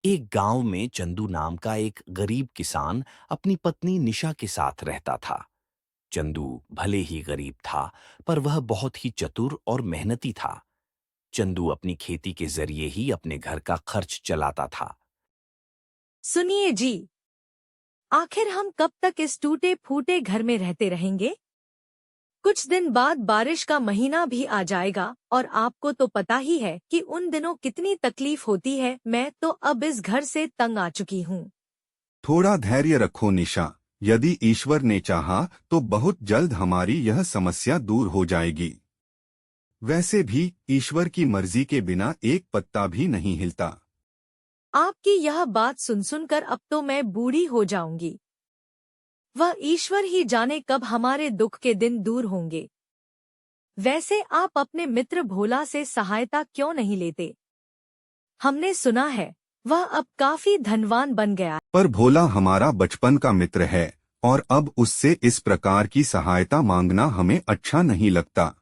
एक गांव में चंदू नाम का एक गरीब किसान अपनी पत्नी निशा के साथ रहता था। चंदू भले ही गरीब था, पर वह बहुत ही चतुर और मेहनती था। चंदू अपनी खेती के जरिए ही अपने घर का खर्च चलाता था। सुनिए जी, आखिर हम कब तक इस टूटे फूटे घर में रहते रहेंगे? कुछ दिन बाद बारिश का महीना भी आ जाएगा और आपको तो पता ही है कि उन दिनों कितनी तकलीफ होती है। मैं तो अब इस घर से तंग आ चुकी हूँ। थोड़ा धैर्य रखो निशा। यदि ईश्वर ने चाहा तो बहुत जल्द हमारी यह समस्या दूर हो जाएगी। वैसे भी ईश्वर की मर्जी के बिना एक पत्ता भी नहीं हिलता। आपकी यह बात सुन सुनकर अब तो मैं बूढ़ी हो जाऊंगी। वह ईश्वर ही जाने कब हमारे दुख के दिन दूर होंगे। वैसे आप अपने मित्र भोला से सहायता क्यों नहीं लेते? हमने सुना है वह अब काफी धनवान बन गया। पर भोला हमारा बचपन का मित्र है और अब उससे इस प्रकार की सहायता मांगना हमें अच्छा नहीं लगता।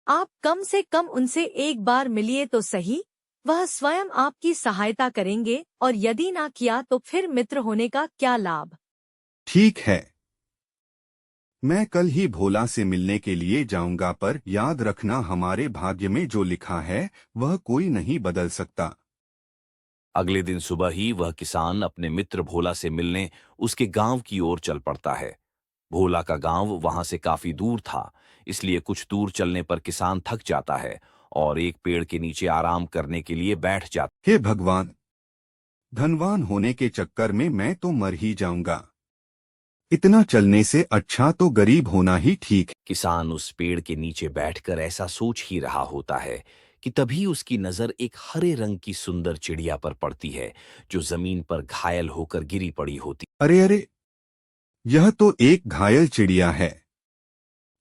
आप कम से कम उनसे एक बार मिलिए तो सही। वह स्वयं आपकी सहायता करेंगे और यदि ना किया तो फिर मित्र होने का क्या लाभ। ठीक है, मैं कल ही भोला से मिलने के लिए जाऊंगा, पर याद रखना हमारे भाग्य में जो लिखा है वह कोई नहीं बदल सकता। अगले दिन सुबह ही वह किसान अपने मित्र भोला से मिलने उसके गांव की ओर चल पड़ता है। भोला का गांव वहां से काफी दूर था, इसलिए कुछ दूर चलने पर किसान थक जाता है और एक पेड़ के नीचे आराम करने के लिए बैठ जाता। हे भगवान, धनवान होने के चक्कर में मैं तो मर ही जाऊंगा। इतना चलने से अच्छा तो गरीब होना ही ठीक है। किसान उस पेड़ के नीचे बैठकर ऐसा सोच ही रहा होता है कि तभी उसकी नजर एक हरे रंग की सुंदर चिड़िया पर पड़ती है, जो जमीन पर घायल होकर गिरी पड़ी होती। अरे अरे, यह तो एक घायल चिड़िया है।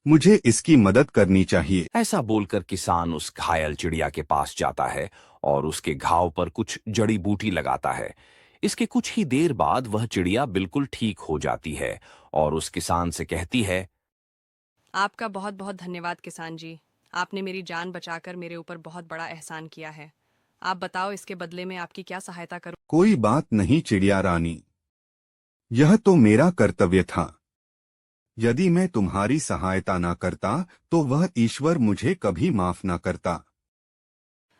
मुझे इसकी मदद करनी चाहिए। ऐसा बोलकर किसान उस घायल चिड़िया के पास जाता है और उसके घाव पर कुछ जड़ी बूटी लगाता है। इसके कुछ ही देर बाद वह चिड़िया बिल्कुल ठीक हो जाती है और उस किसान से कहती है। आपका बहुत बहुत धन्यवाद किसान जी। आपने मेरी जान बचाकर मेरे ऊपर बहुत बड़ा एहसान किया है। आप बताओ इसके बदले में आपकी क्या सहायता करूं? कोई बात नहीं चिड़िया रानी, यह तो मेरा कर्तव्य था। यदि मैं तुम्हारी सहायता ना करता तो वह ईश्वर मुझे कभी माफ ना करता।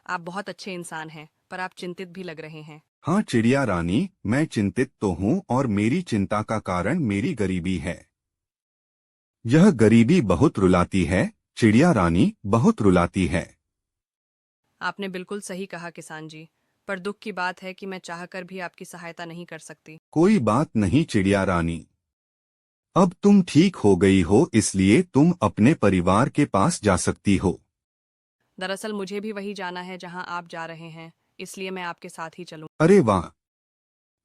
आप बहुत अच्छे इंसान हैं, पर आप चिंतित भी लग रहे हैं। हाँ चिड़िया रानी, मैं चिंतित तो हूँ और मेरी चिंता का कारण मेरी गरीबी है। यह गरीबी बहुत रुलाती है चिड़िया रानी, बहुत रुलाती है। आपने बिल्कुल सही कहा किसान जी, पर दुख की बात है कि मैं चाहकर भी आपकी सहायता नहीं कर सकती। कोई बात नहीं चिड़िया रानी, अब तुम ठीक हो गई हो, इसलिए तुम अपने परिवार के पास जा सकती हो। दरअसल मुझे भी वही जाना है जहां आप जा रहे हैं, इसलिए मैं आपके साथ ही चलूं। अरे वाह,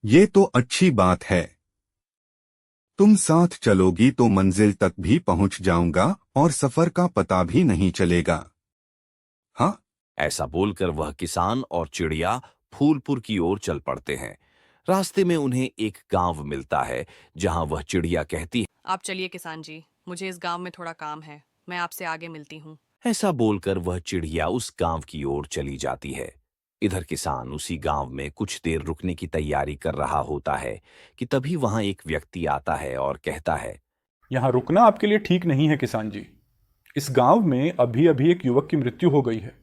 ये तो अच्छी बात है। तुम साथ चलोगी तो मंजिल तक भी पहुंच जाऊंगा और सफर का पता भी नहीं चलेगा। हाँ। ऐसा बोलकर वह किसान और चिड़िया फूलपुर की ओर चल पड़ते हैं। रास्ते में उन्हें एक गांव मिलता है, जहां वह चिड़िया कहती है। आप चलिए किसान जी, मुझे इस गांव में थोड़ा काम है। मैं आपसे आगे मिलती हूँ। ऐसा बोलकर वह चिड़िया उस गांव की ओर चली जाती है। इधर किसान उसी गांव में कुछ देर रुकने की तैयारी कर रहा होता है कि तभी वहां एक व्यक्ति आता है और कहता है। यहाँ रुकना आपके लिए ठीक नहीं है किसान जी। इस गांव में अभी अभी एक युवक की मृत्यु हो गई है।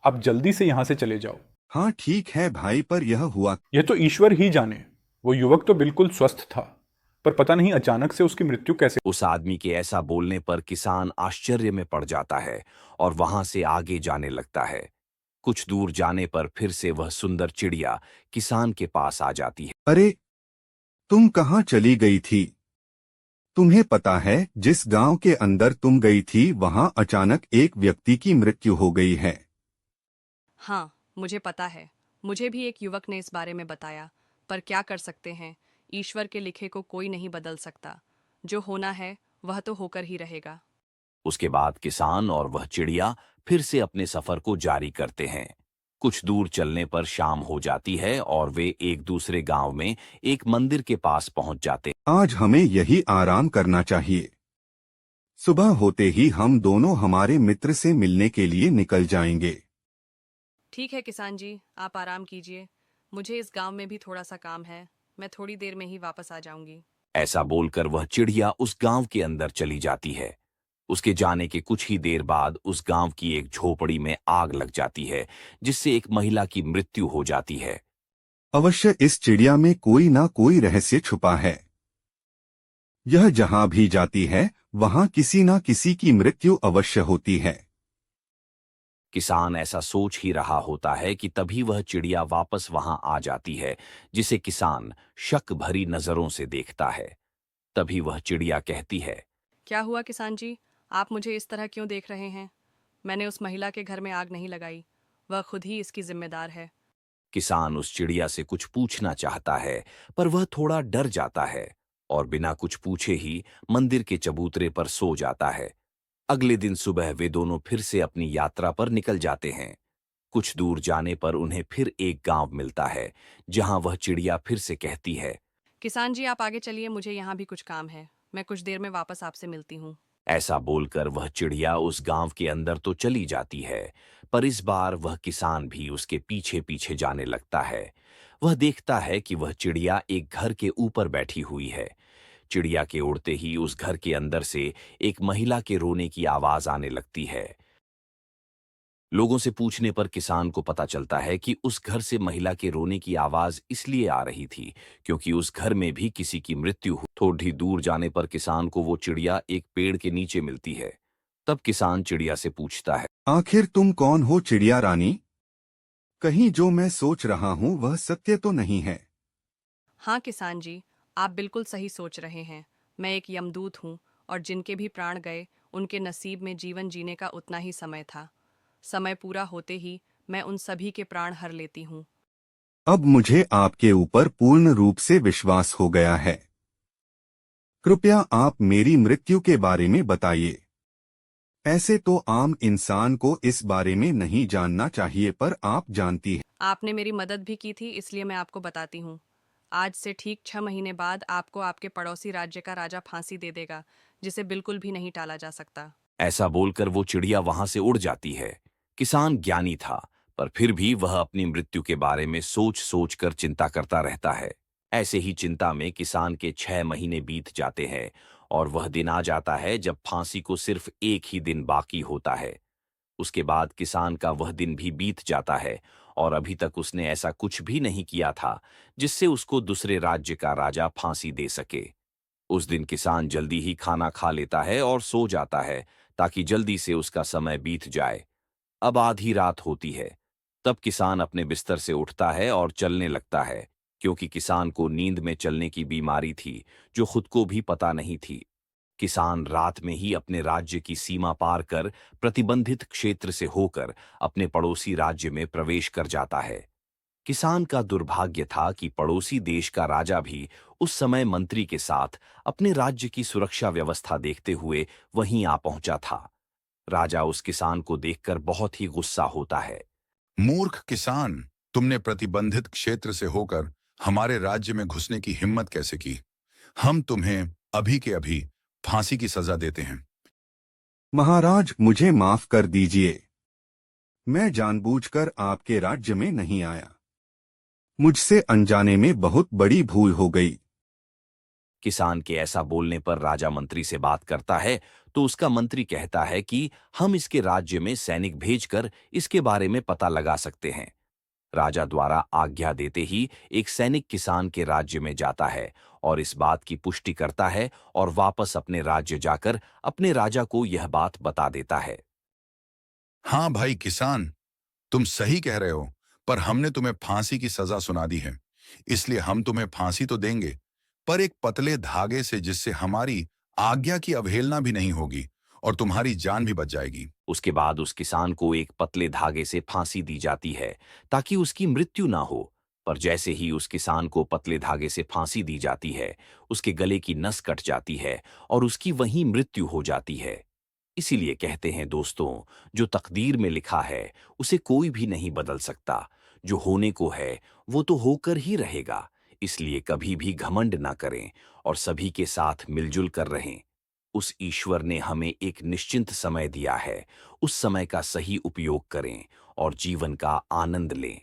आप जल्दी से यहाँ से चले जाओ। हाँ ठीक है भाई, पर यह हुआ। यह तो ईश्वर ही जाने। वो युवक तो बिल्कुल स्वस्थ था, पर पता नहीं अचानक से उसकी मृत्यु कैसे। उस आदमी के ऐसा बोलने पर किसान आश्चर्य में पड़ जाता है और वहां से आगे जाने लगता है। कुछ दूर जाने पर फिर से वह सुंदर चिड़िया किसान के पास आ जाती है। अरे, तुम कहाँ चली गई थी? तुम्हें पता है जिस गांव के अंदर तुम गई थी वहां अचानक एक व्यक्ति की मृत्यु हो गई है। हाँ, मुझे पता है। मुझे भी एक युवक ने इस बारे में बताया, पर क्या कर सकते हैं, ईश्वर के लिखे को कोई नहीं बदल सकता। जो होना है वह तो होकर ही रहेगा। उसके बाद किसान और वह चिड़िया फिर से अपने सफर को जारी करते हैं। कुछ दूर चलने पर शाम हो जाती है और वे एक दूसरे गांव में एक मंदिर के पास पहुंच जाते हैं। आज हमें यही आराम करना चाहिए। सुबह होते ही हम दोनों हमारे मित्र से मिलने के लिए निकल जाएंगे। ठीक है किसान जी, आप आराम कीजिए। मुझे इस गांव में भी थोड़ा सा काम है, मैं थोड़ी देर में ही वापस आ जाऊंगी। ऐसा बोलकर वह चिड़िया उस गांव के अंदर चली जाती है। उसके जाने के कुछ ही देर बाद उस गांव की एक झोपड़ी में आग लग जाती है, जिससे एक महिला की मृत्यु हो जाती है। अवश्य इस चिड़िया में कोई ना कोई रहस्य छुपा है। यह जहां भी जाती है वहां किसी ना किसी की मृत्यु अवश्य होती है। किसान ऐसा सोच ही रहा होता है कि तभी वह चिड़िया वापस वहां आ जाती है, जिसे किसान शक भरी नजरों से देखता है। तभी वह चिड़िया कहती है, क्या हुआ किसान जी, आप मुझे इस तरह क्यों देख रहे हैं? मैंने उस महिला के घर में आग नहीं लगाई, वह खुद ही इसकी जिम्मेदार है। किसान उस चिड़िया से कुछ पूछना चाहता है, पर वह थोड़ा डर जाता है और बिना कुछ पूछे ही मंदिर के चबूतरे पर सो जाता है। अगले दिन सुबह वे दोनों फिर से अपनी यात्रा पर निकल जाते हैं। कुछ दूर जाने पर उन्हें फिर एक गांव मिलता है, जहां वह चिड़िया फिर से कहती है, किसान जी आप आगे चलिए, मुझे यहाँ भी कुछ काम है, मैं कुछ देर में वापस आपसे मिलती हूँ। ऐसा बोलकर वह चिड़िया उस गांव के अंदर तो चली जाती है, पर इस बार वह किसान भी उसके पीछे पीछे जाने लगता है। वह देखता है कि वह चिड़िया एक घर के ऊपर बैठी हुई है। चिड़िया के उड़ते ही उस घर के अंदर से एक महिला के रोने की आवाज आने लगती है। लोगों से पूछने पर किसान को पता चलता है कि उस घर से महिला के रोने की आवाज इसलिए आ रही थी क्योंकि उस घर में भी किसी की मृत्यु हुई। थोड़ी दूर जाने पर किसान को वो चिड़िया एक पेड़ के नीचे मिलती है। तब किसान चिड़िया से पूछता है, आखिर तुम कौन हो चिड़िया रानी? कहीं जो मैं सोच रहा हूँ वह सत्य तो नहीं है? हाँ किसान जी, आप बिल्कुल सही सोच रहे हैं। मैं एक यमदूत हूँ और जिनके भी प्राण गए उनके नसीब में जीवन जीने का उतना ही समय था। समय पूरा होते ही मैं उन सभी के प्राण हर लेती हूँ। अब मुझे आपके ऊपर पूर्ण रूप से विश्वास हो गया है। कृपया आप मेरी मृत्यु के बारे में बताइए। ऐसे तो आम इंसान को इस बारे में नहीं जानना चाहिए, पर आप जानती हैं। आपने मेरी मदद भी की थी, इसलिए मैं आपको बताती हूँ। आज से ठीक 6 महीने बाद आपको आपके पड़ोसी राज्य का राजा फांसी दे देगा, जिसे बिल्कुल भी नहीं टाला जा सकता। ऐसा बोलकर वो चिड़िया वहां से उड़ जाती है। किसान ज्ञानी था, पर फिर भी वह अपनी मृत्यु के बारे में सोच सोच कर चिंता करता रहता है। ऐसे ही चिंता में किसान के 6 महीने बीत जाते हैं और वह दिन आ जाता है जब फांसी को सिर्फ एक ही दिन बाकी होता है। उसके बाद किसान का वह दिन भी बीत जाता है और अभी तक उसने ऐसा कुछ भी नहीं किया था जिससे उसको दूसरे राज्य का राजा फांसी दे सके। उस दिन किसान जल्दी ही खाना खा लेता है और सो जाता है ताकि जल्दी से उसका समय बीत जाए। अब आधी रात होती है। तब किसान अपने बिस्तर से उठता है और चलने लगता है, क्योंकि किसान को नींद में चलने की बीमारी थी जो खुद को भी पता नहीं थी। किसान रात में ही अपने राज्य की सीमा पार कर प्रतिबंधित क्षेत्र से होकर अपने पड़ोसी राज्य में प्रवेश कर जाता है। किसान का दुर्भाग्य था कि पड़ोसी देश का राजा भी उस समय मंत्री के साथ अपने राज्य की सुरक्षा व्यवस्था देखते हुए वहीं आ पहुंचा था। राजा उस किसान को देखकर बहुत ही गुस्सा होता है। मूर्ख किसान, तुमने प्रतिबंधित क्षेत्र से होकर हमारे राज्य में घुसने की हिम्मत कैसे की? हम तुम्हें अभी के अभी फांसी की सजा देते हैं। महाराज, मुझे माफ कर दीजिए। मैं जानबूझकर आपके राज्य में नहीं आया। मुझसे अनजाने में बहुत बड़ी भूल हो गई। किसान के ऐसा बोलने पर राजा मंत्री से बात करता है तो उसका मंत्री कहता है कि हम इसके राज्य में सैनिक भेजकर इसके बारे में पता लगा सकते हैं। राजा द्वारा आज्ञा देते ही एक सैनिक किसान के राज्य में जाता है और इस बात की पुष्टि करता है और वापस अपने राज्य जाकर अपने राजा को यह बात बता देता है। हाँ भाई किसान, तुम सही कह रहे हो, पर हमने तुम्हें फांसी की सजा सुना दी है। इसलिए हम तुम्हें फांसी तो देंगे, पर एक पतले धागे से, जिससे हमारी आज्ञा की अवहेलना भी नहीं होगी और तुम्हारी जान भी बच जाएगी। उसके बाद उस किसान को एक पतले धागे से फांसी दी जाती है ताकि उसकी मृत्यु ना हो। पर जैसे ही उस किसान को पतले धागे से फांसी दी जाती है, उसके गले की नस कट जाती है और उसकी वहीं मृत्यु हो जाती है। इसीलिए कहते हैं दोस्तों, जो तकदीर में लिखा है उसे कोई भी नहीं बदल सकता। जो होने को है वो तो होकर ही रहेगा। इसलिए कभी भी घमंड ना करें और सभी के साथ मिलजुल कर रहें। उस ईश्वर ने हमें एक निश्चित समय दिया है, उस समय का सही उपयोग करें और जीवन का आनंद लें।